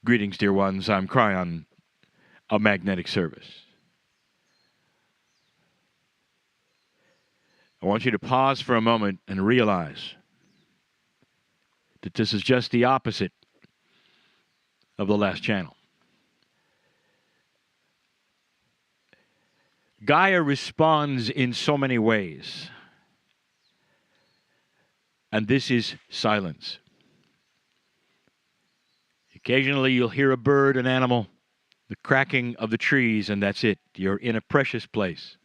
Greetings, dear ones. I'm Kryon of Magnetic Service. I want you to pause for a moment and realize that this is just the opposite of the last channel. Gaia responds in so many ways, and this is silence. Occasionally you'll hear a bird, an animal, the cracking of the trees, and that's it. You're in a precious place.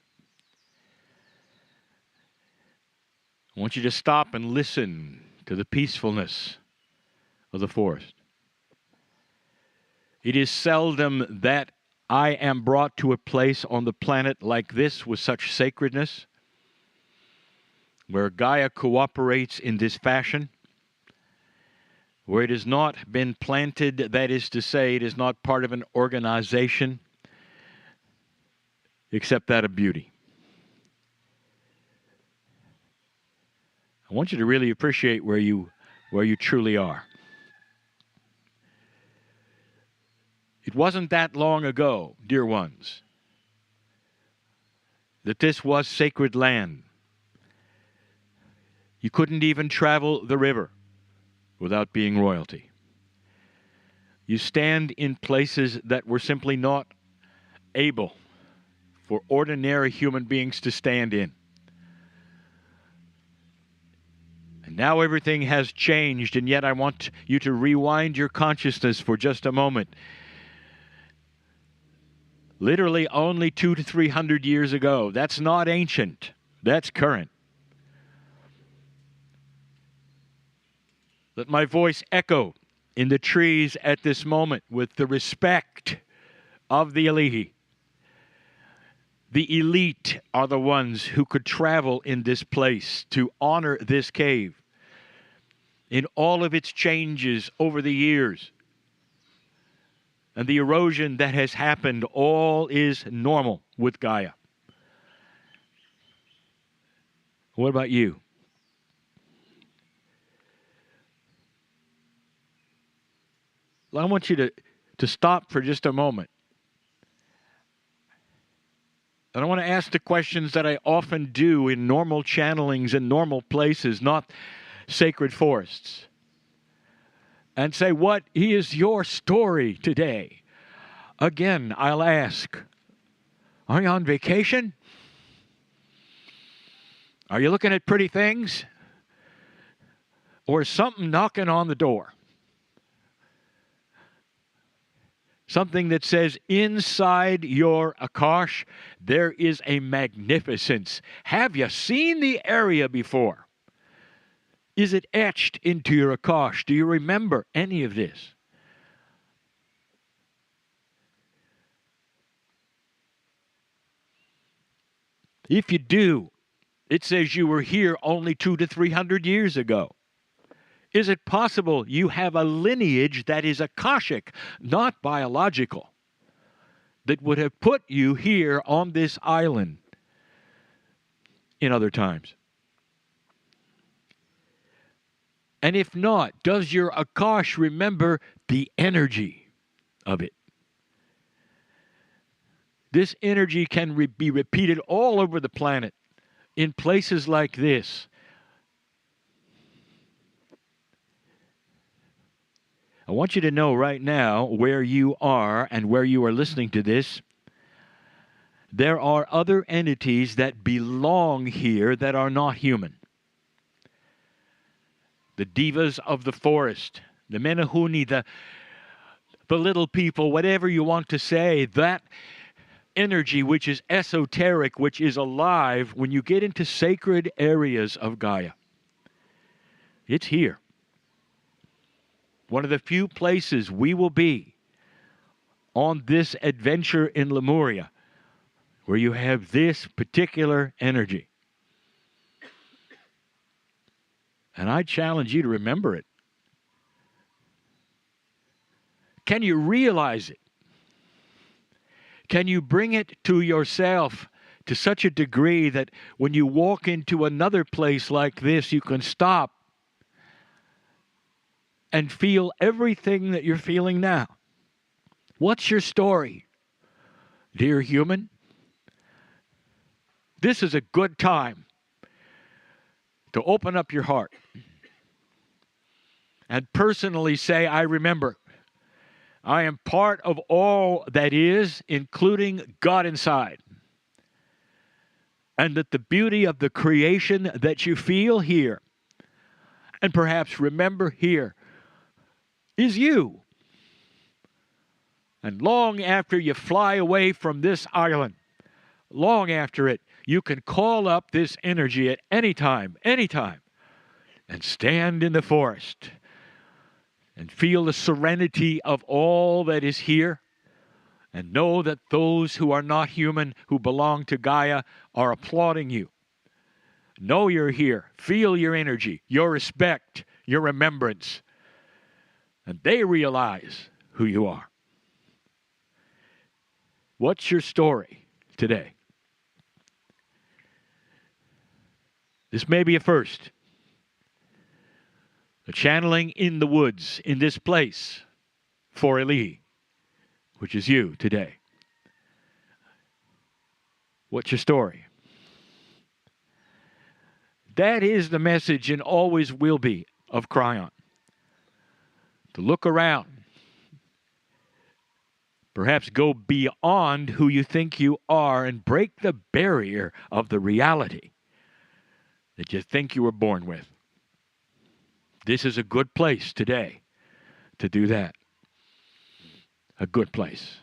I want you to stop and listen to the peacefulness of the forest. It is seldom that I am brought to a place on the planet like this with such sacredness, where Gaia cooperates in this fashion, where it has not been planted, that is to say, it is not part of an organization, except that of beauty. I want you to really appreciate where you truly are. It wasn't that long ago, dear ones, that this was sacred land. You couldn't even travel the river without being royalty. You stand in places that were simply not able for ordinary human beings to stand in. And now everything has changed, and yet I want you to rewind your consciousness for just a moment. Literally only 200 to 300 years ago. That's not ancient. That's current. Let my voice echo in the trees at this moment with the respect of the elite. The elite are the ones who could travel in this place to honor this cave in all of its changes over the years. And the erosion that has happened, all is normal with Gaia. What about you? I want you to stop for just a moment. And I want to ask the questions that I often do in normal channelings in normal places, not sacred forests. And say, what is your story today? Again, I'll ask, are you on vacation? Are you looking at pretty things? Or is something knocking on the door? Something that says, inside your Akash, there is a magnificence. Have you seen the area before? Is it etched into your Akash? Do you remember any of this? If you do, it says you were here only 200 to 300 years ago. Is it possible you have a lineage that is Akashic, not biological, that would have put you here on this island in other times? And if not, does your Akash remember the energy of it? This energy can be repeated all over the planet in places like this. I want you to know right now where you are and where you are listening to this. There are other entities that belong here that are not human. The divas of the forest, the Menehuni, the little people, whatever you want to say, that energy which is esoteric, which is alive, when you get into sacred areas of Gaia, it's here. One of the few places we will be on this adventure in Lemuria where you have this particular energy. And I challenge you to remember it. Can you realize it? Can you bring it to yourself to such a degree that when you walk into another place like this, you can stop and feel everything that you're feeling now? What's your story, dear human? This is a good time to open up your heart and personally say, I remember. I am part of all that is, including God inside. And that the beauty of the creation that you feel here, and perhaps remember here, is you. And long after you fly away from this island, long after it, you can call up this energy at any time, and stand in the forest and feel the serenity of all that is here, and know that those who are not human, who belong to Gaia, are applauding you. Know you're here. Feel your energy, your respect, your remembrance. And they realize who you are. What's your story today? This may be a first. A channeling in the woods, in this place, for Eli, which is you today. What's your story? That is the message, and always will be, of Kryon. To look around. Perhaps go beyond who you think you are and break the barrier of the reality that you think you were born with. This is a good place today to do that. A good place.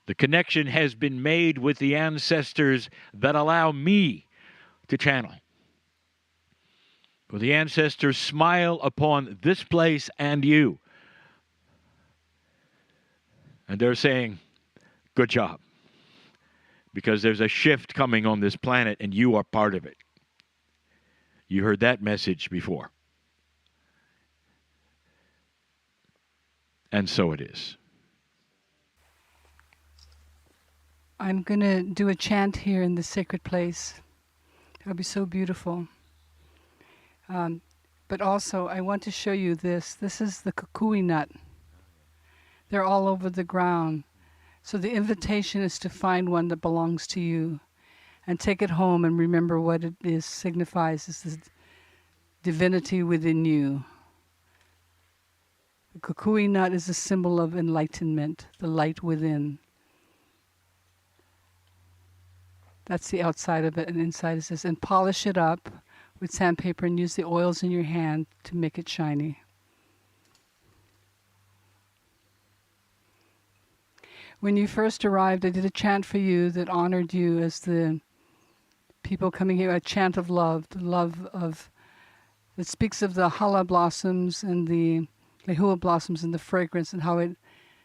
The connection has been made with the ancestors that allow me to channel. For the ancestors smile upon this place and you. And they're saying, good job. Because there's a shift coming on this planet and you are part of it. You heard that message before. And so it is. I'm going to do a chant here in this sacred place. It'll be so beautiful. But also, I want to show you this. This is the kukui nut. They're all over the ground. So the invitation is to find one that belongs to you and take it home and remember what it is, signifies is the divinity within you. The kukui nut is a symbol of enlightenment, the light within. That's the outside of it, and inside is this. And polish it up with sandpaper and use the oils in your hand to make it shiny. When you first arrived, I did a chant for you that honored you as the people coming here, a chant of love, the love of, that speaks of the hala blossoms and the lehua blossoms and the fragrance and how it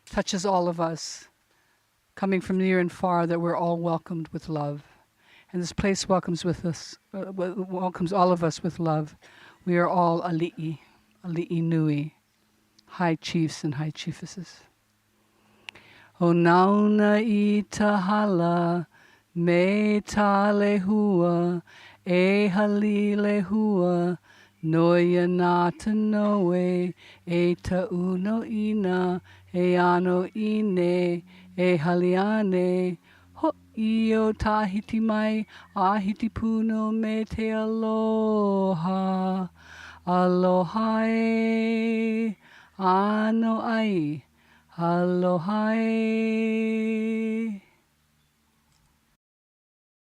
touches all of us, coming from near and far, that we're all welcomed with love. And this place welcomes welcomes all of us with love. We are all ali'i nui, high chiefs and high chiefesses. O nauna I tahala, me ta lehua, e hali lehua, noia nata noe, e ta uno ina, e ano ine, e haliane, ho io tahiti mai, ahiti puno me te aloha, aloha e, ano ai, aloha e.